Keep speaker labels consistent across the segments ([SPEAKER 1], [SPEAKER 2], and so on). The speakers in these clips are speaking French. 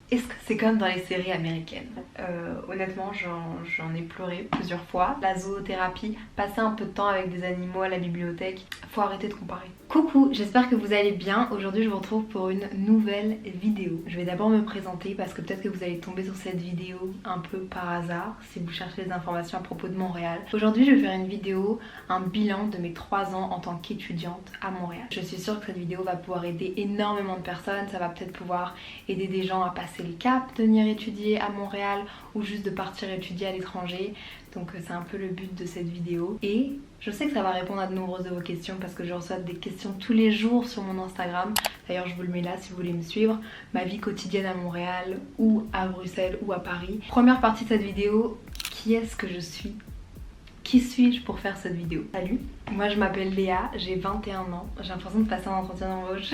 [SPEAKER 1] Est-ce que c'est comme dans les séries américaines? Honnêtement, j'en ai pleuré plusieurs fois. La zoothérapie, passer un peu de temps avec des animaux à la bibliothèque, faut arrêter de comparer. Coucou, j'espère que vous allez bien. Aujourd'hui, je vous retrouve pour une nouvelle vidéo. Je vais d'abord me présenter parce que peut-être que vous allez tomber sur cette vidéo un peu par hasard si vous cherchez des informations à propos de Montréal. Aujourd'hui, je vais faire une vidéo, un bilan de mes 3 ans en tant qu'étudiante à Montréal. Je suis sûre que cette vidéo va pouvoir aider énormément de personnes. Ça va peut-être pouvoir aider des gens à passer le cap de venir étudier à Montréal ou juste de partir étudier à l'étranger. Donc c'est un peu le but de cette vidéo. Et je sais que ça va répondre à de nombreuses de vos questions parce que je reçois des questions tous les jours sur mon Instagram. D'ailleurs je vous le mets là si vous voulez me suivre. Ma vie quotidienne à Montréal ou à Bruxelles ou à Paris. Première partie de cette vidéo, qui est-ce que je suis ? Qui suis-je pour faire cette vidéo? Salut, moi je m'appelle Léa, j'ai 21 ans. J'ai l'impression de passer un entretien d'embauche.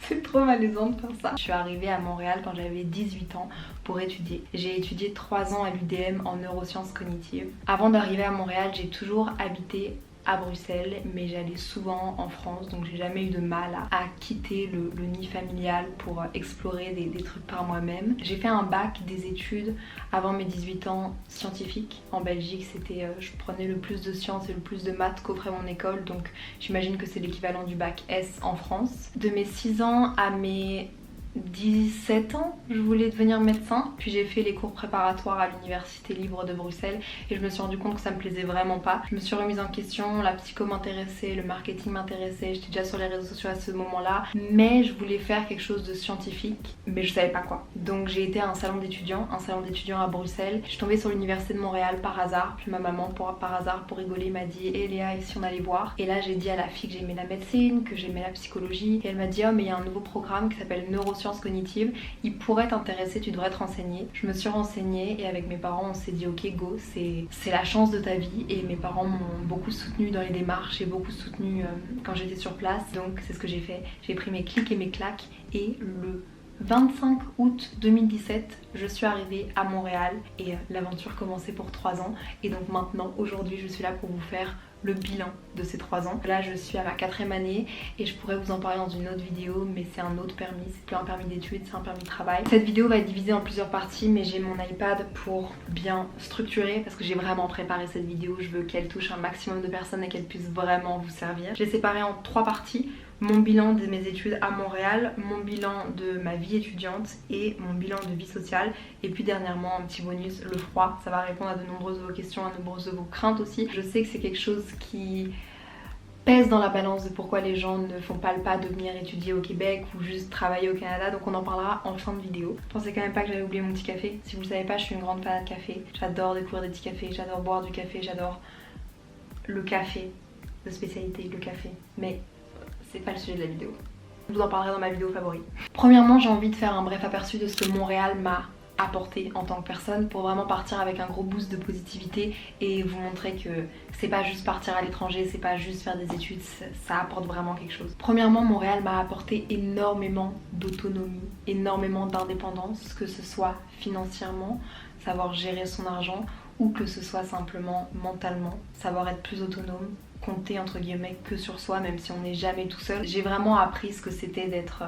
[SPEAKER 1] C'est trop malaisant de faire ça. Je suis arrivée à Montréal quand j'avais 18 ans pour étudier. J'ai étudié 3 ans à l'UDM en neurosciences cognitives. Avant d'arriver à Montréal, j'ai toujours habité à Bruxelles, mais j'allais souvent en France, donc j'ai jamais eu de mal à quitter le nid familial pour explorer des trucs par moi-même. J'ai fait un bac, des études avant mes 18 ans scientifiques. En Belgique, c'était, je prenais le plus de sciences et le plus de maths qu'offrait mon école, donc j'imagine que c'est l'équivalent du bac S en France. De mes 6 ans à mes 17 ans, je voulais devenir médecin, puis j'ai fait les cours préparatoires à l'université libre de Bruxelles et je me suis rendu compte que ça me plaisait vraiment pas. Je me suis remise en question, la psycho m'intéressait, le marketing m'intéressait, j'étais déjà sur les réseaux sociaux à ce moment-là, mais je voulais faire quelque chose de scientifique, mais je savais pas quoi. Donc j'ai été à un salon d'étudiants à Bruxelles. Je suis tombée sur l'université de Montréal par hasard, puis ma maman par hasard pour rigoler m'a dit "Hé Léa, et si on allait voir?" Et là j'ai dit à la fille que j'aimais la médecine, que j'aimais la psychologie, et elle m'a dit "Oh mais il y a un nouveau programme qui s'appelle neurosciences cognitives, il pourrait t'intéresser, tu devrais te renseigner." Je me suis renseignée et avec mes parents on s'est dit ok go, c'est la chance de ta vie, et mes parents m'ont beaucoup soutenue dans les démarches et beaucoup soutenue quand j'étais sur place, donc c'est ce que j'ai fait. J'ai pris mes clics et mes claques et le 25 août 2017, je suis arrivée à Montréal et l'aventure commençait pour 3 ans, et donc maintenant, aujourd'hui, je suis là pour vous faire le bilan de ces 3 ans. Là je suis à ma 4e année et je pourrais vous en parler dans une autre vidéo, mais c'est un autre permis, c'est plus un permis d'études, c'est un permis de travail. Cette vidéo va être divisée en plusieurs parties, mais j'ai mon iPad pour bien structurer parce que j'ai vraiment préparé cette vidéo. Je veux qu'elle touche un maximum de personnes et qu'elle puisse vraiment vous servir. Je l'ai séparée en 3 parties. Mon bilan de mes études à Montréal, mon bilan de ma vie étudiante et mon bilan de vie sociale. Et puis dernièrement, un petit bonus, le froid. Ça va répondre à de nombreuses de vos questions, à de nombreuses de vos craintes aussi. Je sais que c'est quelque chose qui pèse dans la balance de pourquoi les gens ne font pas le pas de venir étudier au Québec ou juste travailler au Canada, donc on en parlera en fin de vidéo. Je pensais quand même pas que j'avais oublié mon petit café. Si vous le savez pas, je suis une grande fan de café. J'adore découvrir des petits cafés, j'adore boire du café, j'adore le café de spécialité, le café. Mais c'est pas le sujet de la vidéo. Je vous en parlerai dans ma vidéo favorite. Premièrement, j'ai envie de faire un bref aperçu de ce que Montréal m'a apporté en tant que personne pour vraiment partir avec un gros boost de positivité et vous montrer que c'est pas juste partir à l'étranger, c'est pas juste faire des études, ça apporte vraiment quelque chose. Premièrement, Montréal m'a apporté énormément d'autonomie, énormément d'indépendance, que ce soit financièrement, savoir gérer son argent, ou que ce soit simplement mentalement, savoir être plus autonome, compter entre guillemets que sur soi, même si on n'est jamais tout seul. J'ai vraiment appris ce que c'était d'être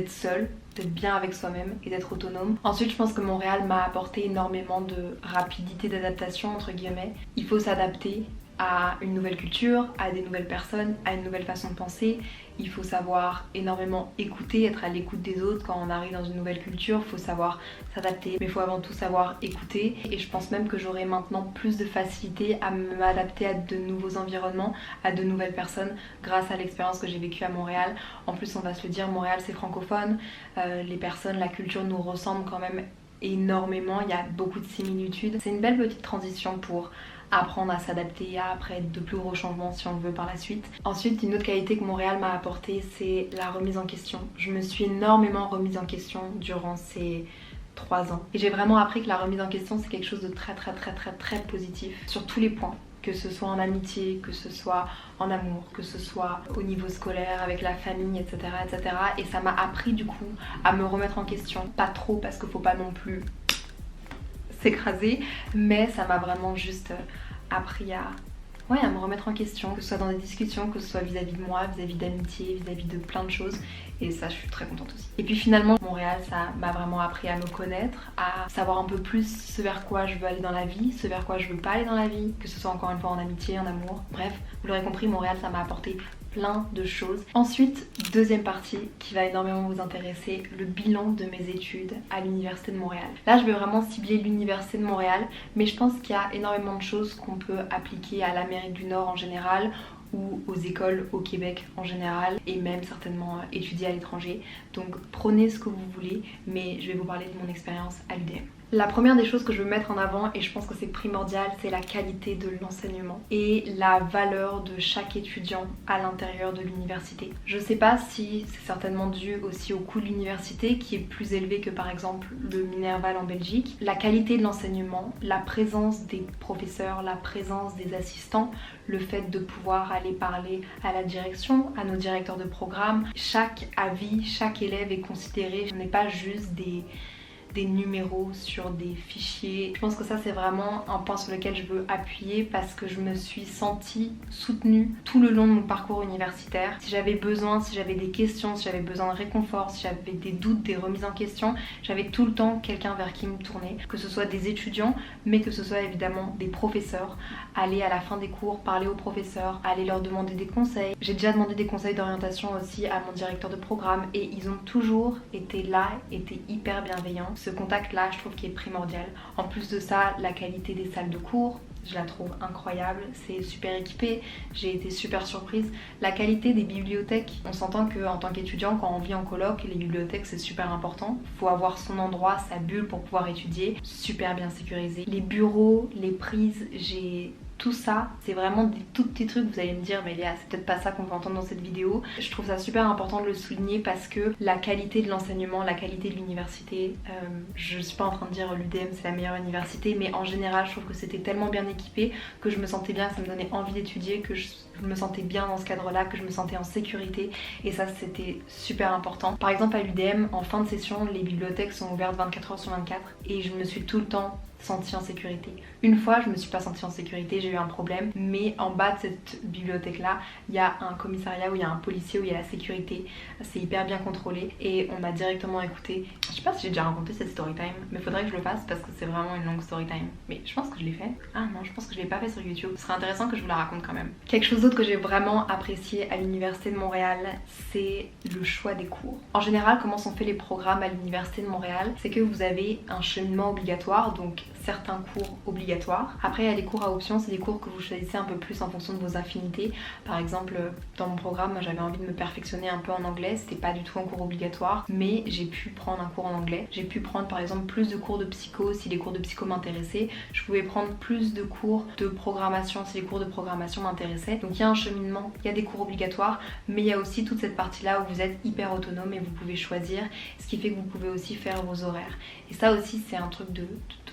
[SPEAKER 1] seul, d'être bien avec soi-même et d'être autonome. Ensuite, je pense que Montréal m'a apporté énormément de rapidité d'adaptation entre guillemets. Il faut s'adapter à une nouvelle culture, à des nouvelles personnes, à une nouvelle façon de penser. Il faut savoir énormément écouter, être à l'écoute des autres quand on arrive dans une nouvelle culture. Il faut savoir s'adapter, mais il faut avant tout savoir écouter. Et je pense même que j'aurai maintenant plus de facilité à m'adapter à de nouveaux environnements, à de nouvelles personnes grâce à l'expérience que j'ai vécue à Montréal. En plus, on va se le dire, Montréal c'est francophone, les personnes, la culture nous ressemble quand même énormément, il y a beaucoup de similitudes. C'est une belle petite transition pour apprendre à s'adapter à après de plus gros changements si on le veut par la suite. Ensuite, une autre qualité que Montréal m'a apporté, c'est la remise en question. Je me suis énormément remise en question durant ces 3 ans. Et j'ai vraiment appris que la remise en question c'est quelque chose de très positif sur tous les points. Que ce soit en amitié, que ce soit en amour, que ce soit au niveau scolaire, avec la famille, etc. etc. Et ça m'a appris du coup à me remettre en question. Pas trop parce qu'il faut pas non plus s'écraser, mais ça m'a vraiment juste appris à ouais, à me remettre en question, que ce soit dans des discussions, que ce soit vis-à-vis de moi, vis-à-vis d'amitié, vis-à-vis de plein de choses. Et ça, je suis très contente aussi. Et puis finalement, Montréal, ça m'a vraiment appris à me connaître, à savoir un peu plus ce vers quoi je veux aller dans la vie, ce vers quoi je veux pas aller dans la vie, que ce soit encore une fois en amitié, en amour. Bref, vous l'aurez compris, Montréal, ça m'a apporté plein de choses. Ensuite, deuxième partie qui va énormément vous intéresser, le bilan de mes études à l'Université de Montréal. Là, je vais vraiment cibler l'Université de Montréal, mais je pense qu'il y a énormément de choses qu'on peut appliquer à l'Amérique du Nord en général, ou aux écoles au Québec en général, et même certainement étudier à l'étranger. Donc prenez ce que vous voulez, mais je vais vous parler de mon expérience à l'UDM. La première des choses que je veux mettre en avant, et je pense que c'est primordial, c'est la qualité de l'enseignement et la valeur de chaque étudiant à l'intérieur de l'université. Je sais pas si c'est certainement dû aussi au coût de l'université qui est plus élevé que par exemple le Minerval en Belgique. La qualité de l'enseignement, la présence des professeurs, la présence des assistants, le fait de pouvoir aller parler à la direction, à nos directeurs de programme. Chaque avis, chaque élève est considéré, ce n'est pas juste des numéros sur des fichiers. Je pense que ça c'est vraiment un point sur lequel je veux appuyer parce que je me suis sentie soutenue tout le long de mon parcours universitaire. Si j'avais besoin, si j'avais des questions, si j'avais besoin de réconfort, si j'avais des doutes, des remises en question, j'avais tout le temps quelqu'un vers qui me tourner, que ce soit des étudiants mais que ce soit évidemment des professeurs. Aller à la fin des cours, parler aux professeurs, aller leur demander des conseils. J'ai déjà demandé des conseils d'orientation aussi à mon directeur de programme et ils ont toujours été là, étaient hyper bienveillants. Ce contact-là, je trouve qu'il est primordial. En plus de ça, la qualité des salles de cours, je la trouve incroyable, c'est super équipé, j'ai été super surprise. La qualité des bibliothèques, on s'entend qu'en tant qu'étudiant, quand on vit en coloc, les bibliothèques c'est super important. Il faut avoir son endroit, sa bulle pour pouvoir étudier, super bien sécurisé. Les bureaux, les prises, tout ça, c'est vraiment des tout petits trucs. Vous allez me dire, mais Léa, c'est peut-être pas ça qu'on va entendre dans cette vidéo. Je trouve ça super important de le souligner parce que la qualité de l'enseignement, la qualité de l'université, je suis pas en train de dire l'UDM c'est la meilleure université, mais en général, je trouve que c'était tellement bien équipé que je me sentais bien, que ça me donnait envie d'étudier, que je me sentais bien dans ce cadre-là, que je me sentais en sécurité et ça c'était super important. Par exemple à l'UDM, en fin de session, les bibliothèques sont ouvertes 24 heures sur 24 et je me suis tout le temps sentie en sécurité. Une fois, je me suis pas sentie en sécurité, j'ai eu un problème, mais en bas de cette bibliothèque-là, il y a un commissariat où il y a un policier, où il y a la sécurité. C'est hyper bien contrôlé et on m'a directement écouté. Je sais pas si j'ai déjà raconté cette story time, mais faudrait que je le fasse parce que c'est vraiment une longue story time. Mais je pense que je l'ai fait. Ah non, je pense que je l'ai pas fait sur YouTube. Ce serait intéressant que je vous la raconte quand même. Quelque chose d'autre que j'ai vraiment apprécié à l'Université de Montréal, c'est le choix des cours. En général, comment sont faits les programmes à l'Université de Montréal, c'est que vous avez un cheminement obligatoire, donc certains cours obligatoires. Après, il y a des cours à option, c'est des cours que vous choisissez un peu plus en fonction de vos affinités. Par exemple, dans mon programme, j'avais envie de me perfectionner un peu en anglais, c'était pas du tout un cours obligatoire, mais j'ai pu prendre un cours en anglais. J'ai pu prendre par exemple plus de cours de psycho si les cours de psycho m'intéressaient. Je pouvais prendre plus de cours de programmation si les cours de programmation m'intéressaient. Donc il y a un cheminement, il y a des cours obligatoires, mais il y a aussi toute cette partie-là où vous êtes hyper autonome et vous pouvez choisir, ce qui fait que vous pouvez aussi faire vos horaires. Et ça aussi, c'est un truc de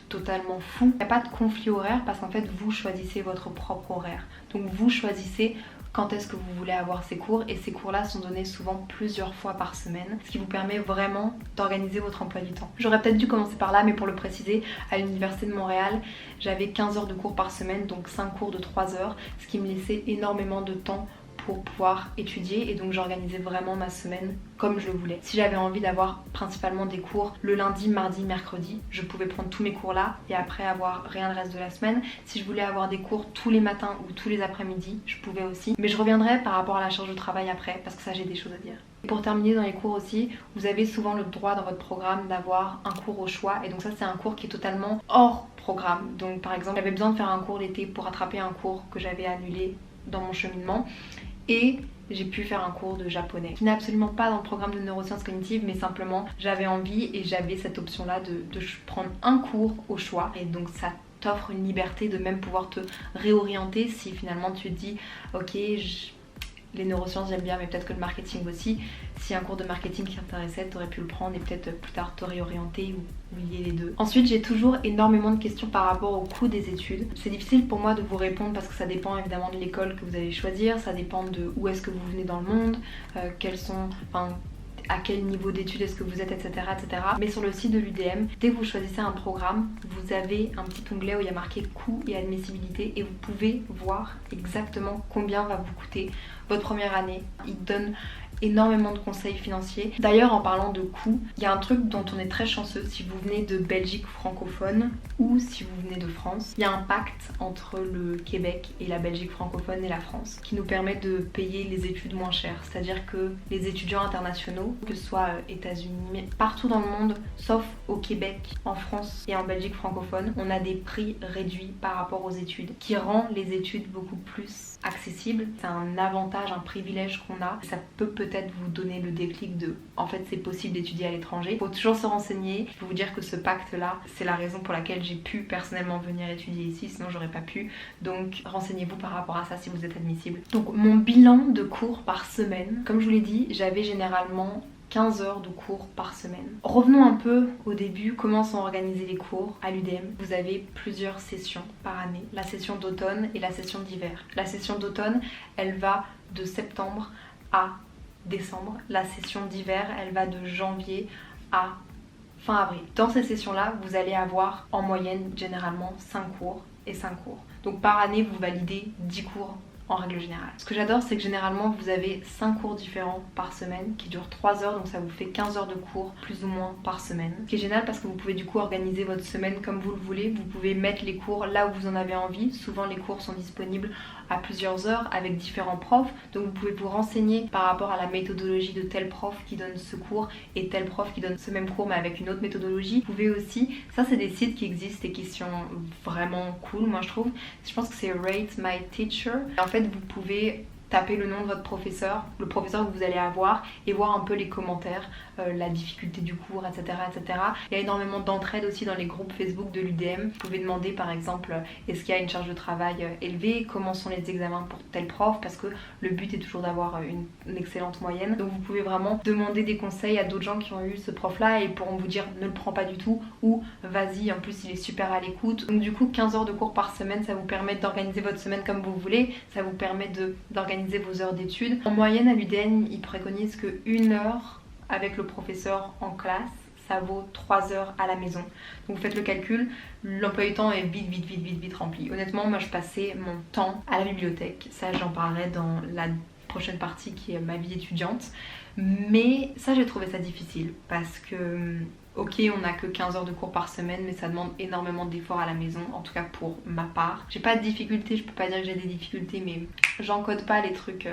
[SPEAKER 1] totalement fou. Il n'y a pas de conflit horaire parce qu'en fait vous choisissez votre propre horaire. Donc vous choisissez quand est-ce que vous voulez avoir ces cours et ces cours là sont donnés souvent plusieurs fois par semaine, ce qui vous permet vraiment d'organiser votre emploi du temps. J'aurais peut-être dû commencer par là, mais pour le préciser, à l'Université de Montréal j'avais 15 heures de cours par semaine, donc 5 cours de 3 heures, ce qui me laissait énormément de temps pour pouvoir étudier et donc j'organisais vraiment ma semaine comme je le voulais. Si j'avais envie d'avoir principalement des cours le lundi, mardi, mercredi, je pouvais prendre tous mes cours là et après avoir rien le reste de la semaine. Si je voulais avoir des cours tous les matins ou tous les après-midi, je pouvais aussi. Mais je reviendrai par rapport à la charge de travail après parce que ça j'ai des choses à dire. Et pour terminer dans les cours aussi, vous avez souvent le droit dans votre programme d'avoir un cours au choix et donc ça c'est un cours qui est totalement hors programme. Donc par exemple j'avais besoin de faire un cours l'été pour rattraper un cours que j'avais annulé dans mon cheminement. Et j'ai pu faire un cours de japonais qui n'est absolument pas dans le programme de neurosciences cognitives, mais simplement j'avais envie et j'avais cette option là de prendre un cours au choix et donc ça t'offre une liberté de même pouvoir te réorienter si finalement tu te dis ok les neurosciences j'aime bien mais peut-être que le marketing aussi. Si un cours de marketing qui t'intéressait, t'aurais pu le prendre et peut-être plus tard te réorienter ou lier les deux. Ensuite j'ai toujours énormément de questions par rapport au coût des études. C'est difficile pour moi de vous répondre parce que ça dépend évidemment de l'école que vous allez choisir, ça dépend de où est-ce que vous venez dans le monde, quels sont... à quel niveau d'études est-ce que vous êtes, etc., etc. Mais sur le site de l'UDM, dès que vous choisissez un programme, vous avez un petit onglet où il y a marqué coût et admissibilité et vous pouvez voir exactement combien va vous coûter votre première année. Il donne énormément de conseils financiers. D'ailleurs, en parlant de coûts, il y a un truc dont on est très chanceux si vous venez de Belgique francophone ou si vous venez de France. Il y a un pacte entre le Québec et la Belgique francophone et la France qui nous permet de payer les études moins chères. C'est-à-dire que les étudiants internationaux, que ce soit États-Unis, mais partout dans le monde, sauf au Québec, en France et en Belgique francophone, on a des prix réduits par rapport aux études, qui rend les études beaucoup plus accessibles. C'est un avantage, un privilège qu'on a. Ça peut peut-être vous donner le déclic de en fait c'est possible d'étudier à l'étranger. Il faut toujours se renseigner. Je peux vous dire que ce pacte là, c'est la raison pour laquelle j'ai pu personnellement venir étudier ici, sinon j'aurais pas pu. Donc renseignez-vous par rapport à ça si vous êtes admissible. Donc mon bilan de cours par semaine, comme je vous l'ai dit, j'avais généralement 15 heures de cours par semaine. Revenons un peu au début, comment sont organisés les cours à l'UDM. Vous avez plusieurs sessions par année, la session d'automne et la session d'hiver. La session d'automne, elle va de septembre à décembre. La session d'hiver, elle va de janvier à fin avril. Dans ces sessions-là, vous allez avoir en moyenne généralement 5 cours et 5 cours. Donc par année, vous validez 10 cours en règle générale. Ce que j'adore, c'est que généralement vous avez 5 cours différents par semaine qui durent 3 heures, donc ça vous fait 15 heures de cours plus ou moins par semaine. Ce qui est génial parce que vous pouvez du coup organiser votre semaine comme vous le voulez. Vous pouvez mettre les cours là où vous en avez envie. Souvent les cours sont disponibles à plusieurs heures avec différents profs, donc vous pouvez vous renseigner par rapport à la méthodologie de tel prof qui donne ce cours et tel prof qui donne ce même cours mais avec une autre méthodologie. Vous pouvez aussi, ça c'est des sites qui existent et qui sont vraiment cool moi je trouve. Je pense que c'est Rate My Teacher. En fait vous pouvez taper le nom de votre professeur, le professeur que vous allez avoir et voir un peu les commentaires, la difficulté du cours, etc., etc. Il y a énormément d'entraide aussi dans les groupes Facebook de l'UDM. Vous pouvez demander par exemple est-ce qu'il y a une charge de travail élevée, comment sont les examens pour tel prof, parce que le but est toujours d'avoir une excellente moyenne. Donc vous pouvez vraiment demander des conseils à d'autres gens qui ont eu ce prof là et ils pourront vous dire ne le prends pas du tout ou vas-y, en plus il est super à l'écoute. Donc du coup 15 heures de cours par semaine, ça vous permet d'organiser votre semaine comme vous voulez, ça vous permet d'organiser vos heures d'études. En moyenne à l'UDM, ils préconisent que 1 heure avec le professeur en classe, ça vaut 3 heures à la maison. Donc vous faites le calcul, l'emploi du temps est vite rempli. Honnêtement, moi je passais mon temps à la bibliothèque. Ça j'en parlerai dans la prochaine partie qui est ma vie étudiante. Mais ça j'ai trouvé ça difficile parce que ok, on n'a que 15 heures de cours par semaine, mais ça demande énormément d'efforts à la maison, en tout cas pour ma part. J'ai pas de difficultés, je peux pas dire que j'ai des difficultés, mais j'encode pas les trucs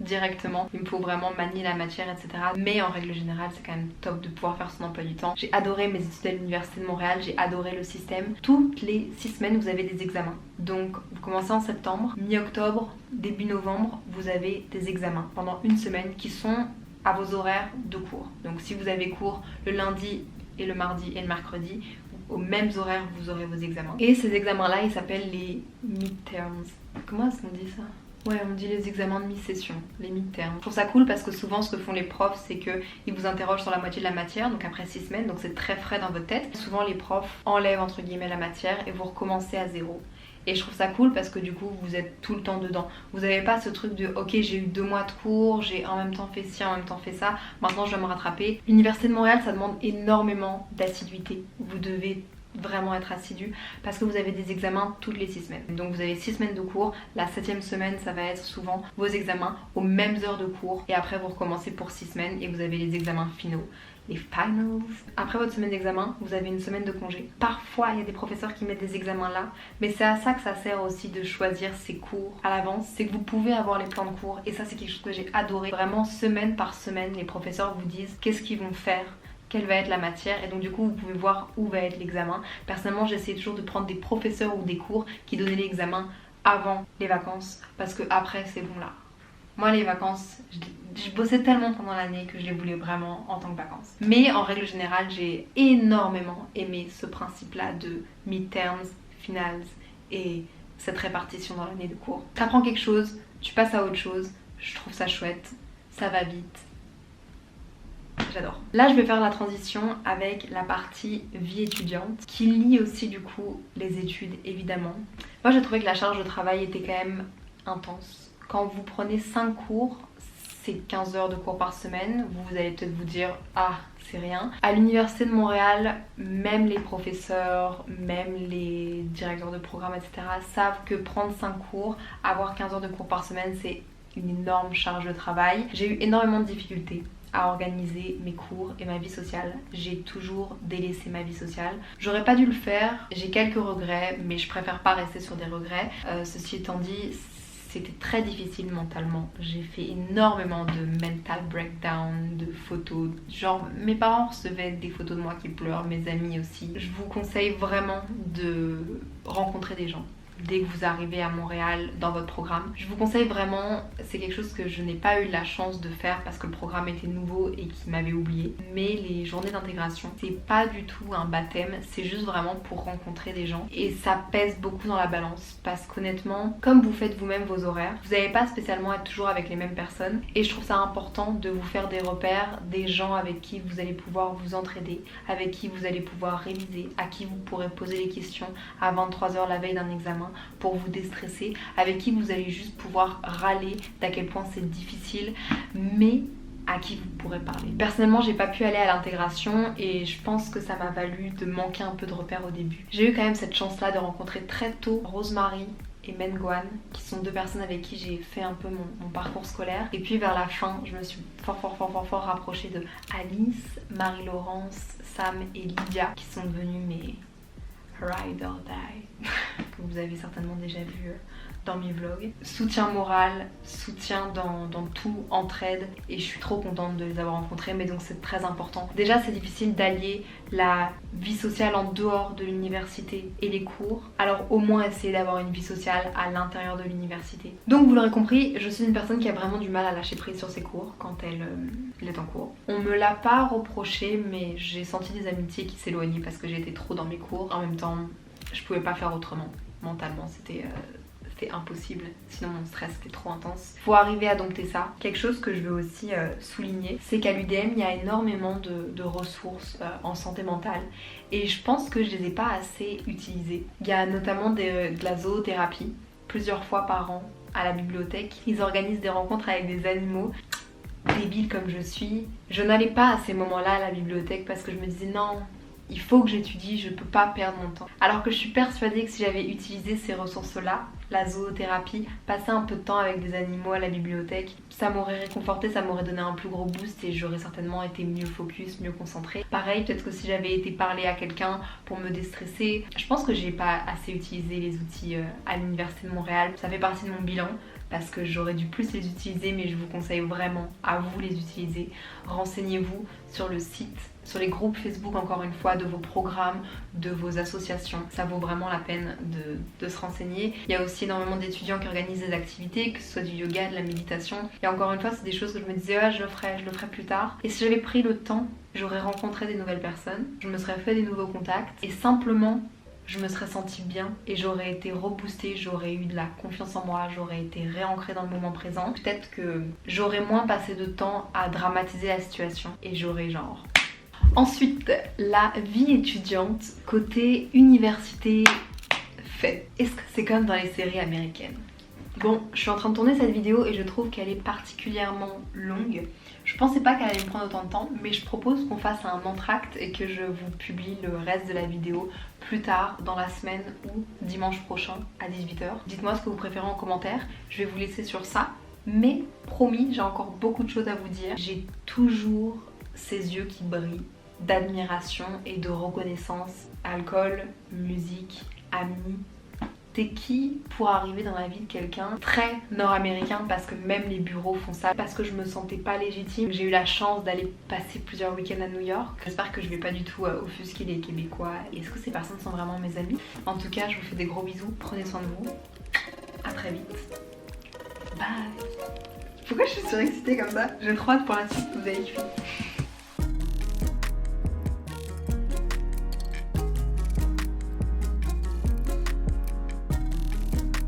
[SPEAKER 1] directement. Il me faut vraiment manier la matière, etc. Mais en règle générale, c'est quand même top de pouvoir faire son emploi du temps. J'ai adoré mes études à l'université de Montréal, j'ai adoré le système. Toutes les 6 semaines, vous avez des examens. Donc, vous commencez en septembre, mi-octobre, début novembre, vous avez des examens pendant 1 semaine qui sont à vos horaires de cours. Donc si vous avez cours le lundi et le mardi et le mercredi, aux mêmes horaires vous aurez vos examens. Et ces examens là ils s'appellent les midterms. Comment est-ce qu'on dit ça? Ouais, on dit les examens de mi-session, les midterms. Je trouve ça cool parce que souvent ce que font les profs c'est qu'ils vous interrogent sur la moitié de la matière, donc après 6 semaines, donc c'est très frais dans votre tête. Souvent les profs enlèvent entre guillemets la matière et vous recommencez à zéro. Et je trouve ça cool parce que du coup vous êtes tout le temps dedans. Vous n'avez pas ce truc de ok j'ai eu 2 mois de cours, j'ai en même temps fait ci, en même temps fait ça, maintenant je dois me rattraper. L'université de Montréal ça demande énormément d'assiduité. Vous devez vraiment être assidu parce que vous avez des examens toutes les 6 semaines. Donc vous avez 6 semaines de cours, la 7e semaine ça va être souvent vos examens aux mêmes heures de cours et après vous recommencez pour 6 semaines et vous avez les examens finaux. Les finals. Après votre semaine d'examen, vous avez une semaine de congé. Parfois, il y a des professeurs qui mettent des examens là, mais c'est à ça que ça sert aussi de choisir ses cours à l'avance. C'est que vous pouvez avoir les plans de cours et ça c'est quelque chose que j'ai adoré. Vraiment, semaine par semaine, les professeurs vous disent qu'est-ce qu'ils vont faire, quelle va être la matière et donc du coup vous pouvez voir où va être l'examen. Personnellement, j'essaie toujours de prendre des professeurs ou des cours qui donnaient l'examen avant les vacances parce que après c'est bon là. Moi les vacances, je bossais tellement pendant l'année que je les voulais vraiment en tant que vacances. Mais en règle générale, j'ai énormément aimé ce principe-là de midterms, finals et cette répartition dans l'année de cours. T'apprends quelque chose, tu passes à autre chose, je trouve ça chouette, ça va vite. J'adore. Là je vais faire la transition avec la partie vie étudiante qui lie aussi du coup les études évidemment. Moi j'ai trouvé que la charge de travail était quand même intense. Quand vous prenez 5 cours, c'est 15 heures de cours par semaine. Vous allez peut-être vous dire ah c'est rien. À l'université de Montréal, même les professeurs, même les directeurs de programme, etc. savent que prendre 5 cours, avoir 15 heures de cours par semaine, c'est une énorme charge de travail. J'ai eu énormément de difficultés à organiser mes cours et ma vie sociale. J'ai toujours délaissé ma vie sociale. J'aurais pas dû le faire, j'ai quelques regrets, mais je préfère pas rester sur des regrets. Ceci étant dit, c'était très difficile mentalement. J'ai fait énormément de mental breakdown, de photos. Genre, mes parents recevaient des photos de moi qui pleurent, mes amis aussi. Je vous conseille vraiment de rencontrer des gens dès que vous arrivez à Montréal dans votre programme. Je vous conseille vraiment, c'est quelque chose que je n'ai pas eu la chance de faire parce que le programme était nouveau et qui m'avait oublié. Mais les journées d'intégration, c'est pas du tout un baptême, c'est juste vraiment pour rencontrer des gens. Et ça pèse beaucoup dans la balance parce qu'honnêtement, comme vous faites vous-même vos horaires, vous n'allez pas spécialement être toujours avec les mêmes personnes. Et je trouve ça important de vous faire des repères, des gens avec qui vous allez pouvoir vous entraider, avec qui vous allez pouvoir réviser, à qui vous pourrez poser les questions à 23h la veille d'un examen pour vous déstresser, avec qui vous allez juste pouvoir râler d'à quel point c'est difficile, mais à qui vous pourrez parler. Personnellement, j'ai pas pu aller à l'intégration et je pense que ça m'a valu de manquer un peu de repères au début. J'ai eu quand même cette chance-là de rencontrer très tôt Rosemary et Mengwan, qui sont deux personnes avec qui j'ai fait un peu mon parcours scolaire. Et puis vers la fin, je me suis fort rapprochée de Alice, Marie-Laurence, Sam et Lydia, qui sont devenues mes ride or die, que vous avez certainement déjà vu dans mes vlogs. Soutien moral, soutien dans tout, entraide, et je suis trop contente de les avoir rencontrés, mais donc c'est très important. Déjà c'est difficile d'allier la vie sociale en dehors de l'université et les cours, alors au moins essayer d'avoir une vie sociale à l'intérieur de l'université. Donc vous l'aurez compris, je suis une personne qui a vraiment du mal à lâcher prise sur ses cours quand elle est en cours. On me l'a pas reproché, mais j'ai senti des amitiés qui s'éloignaient parce que j'étais trop dans mes cours. En même temps, je pouvais pas faire autrement. Mentalement, c'était impossible, sinon mon stress était trop intense. Faut arriver à dompter ça. Quelque chose que je veux aussi souligner, c'est qu'à l'UDM il y a énormément de ressources en santé mentale et je pense que je les ai pas assez utilisées. Il y a notamment de la zoothérapie plusieurs fois par an à la bibliothèque. Ils organisent des rencontres avec des animaux. Débile comme je suis, je n'allais pas à ces moments-là à la bibliothèque parce que je me disais non, il faut que j'étudie, je peux pas perdre mon temps. Alors que je suis persuadée que si j'avais utilisé ces ressources-là, la zoothérapie, passer un peu de temps avec des animaux à la bibliothèque, ça m'aurait réconforté, ça m'aurait donné un plus gros boost et j'aurais certainement été mieux focus, mieux concentrée. Pareil, peut-être que si j'avais été parler à quelqu'un pour me déstresser, je pense que j'ai pas assez utilisé les outils à l'université de Montréal. Ça fait partie de mon bilan parce que j'aurais dû plus les utiliser, mais je vous conseille vraiment à vous les utiliser. Renseignez-vous sur le site, sur les groupes Facebook encore une fois, de vos programmes, de vos associations. Ça vaut vraiment la peine de se renseigner. Il y a aussi énormément d'étudiants qui organisent des activités, que ce soit du yoga, de la méditation. Et encore une fois, c'est des choses que je me disais ah, je le ferai plus tard. Et si j'avais pris le temps, j'aurais rencontré des nouvelles personnes, je me serais fait des nouveaux contacts et simplement je me serais sentie bien et j'aurais été reboostée, j'aurais eu de la confiance en moi, j'aurais été réancrée dans le moment présent. Peut-être que j'aurais moins passé de temps à dramatiser la situation et j'aurais genre... Ensuite, la vie étudiante côté université fait. Est-ce que c'est comme dans les séries américaines? Bon, je suis en train de tourner cette vidéo et je trouve qu'elle est particulièrement longue. Je pensais pas qu'elle allait me prendre autant de temps, mais je propose qu'on fasse un entracte et que je vous publie le reste de la vidéo plus tard dans la semaine ou dimanche prochain à 18h. Dites-moi ce que vous préférez en commentaire, je vais vous laisser sur ça. Mais promis, j'ai encore beaucoup de choses à vous dire. J'ai toujours ces yeux qui brillent d'admiration et de reconnaissance. Alcool, musique, amis. T'es qui pour arriver dans la vie de quelqu'un très nord-américain, parce que même les bureaux font ça, parce que je me sentais pas légitime. J'ai eu la chance d'aller passer plusieurs week-ends à New York. J'espère que je vais pas du tout offusquer les Québécois. Est-ce que ces personnes sont vraiment mes amis? En tout cas, je vous fais des gros bisous, prenez soin de vous. À très vite. Bye. Pourquoi je suis surexcitée comme ça? J'ai trop hâte pour la suite, vous avez kiffé.